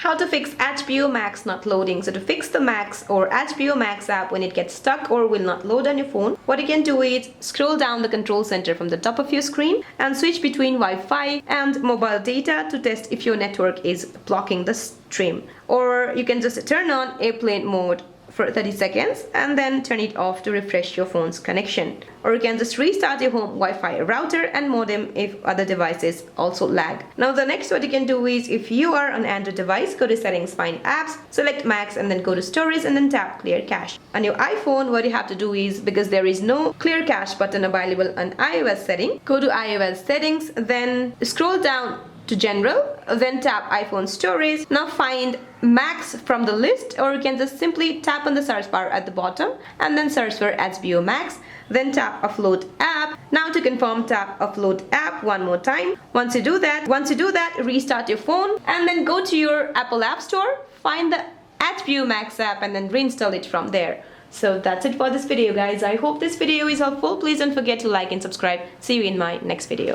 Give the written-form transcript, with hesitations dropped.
How to fix HBO Max not loading. So to fix the Max or HBO Max app when it gets stuck or will not load on your phone, what you can do is scroll down the control center from the top of your screen and switch between Wi-Fi and mobile data to test if your network is blocking the stream. Or you can just turn on airplane mode for 30 seconds and then turn it off to refresh your phone's connection. Or you can just restart your home Wi-Fi router and modem if other devices also lag. Now the next what you can do is, if you are on Android device, go to settings, find apps, select Max and then go to storage and then tap clear cache. On your iPhone, what you have to do is, because there is no clear cache button available on iOS setting, go to iOS settings, then scroll down to general, then tap iPhone storage. Now find Max from the list, or you can just simply tap on the search bar at the bottom and then search for HBO Max, then tap upload app. Now to confirm, tap upload app one more time. Once you do that, restart your phone and then go to your Apple App Store, find the HBO Max app and then reinstall it from there. So that's it for this video, guys. I hope this video is helpful. Please don't forget to like and subscribe. See you in my next video.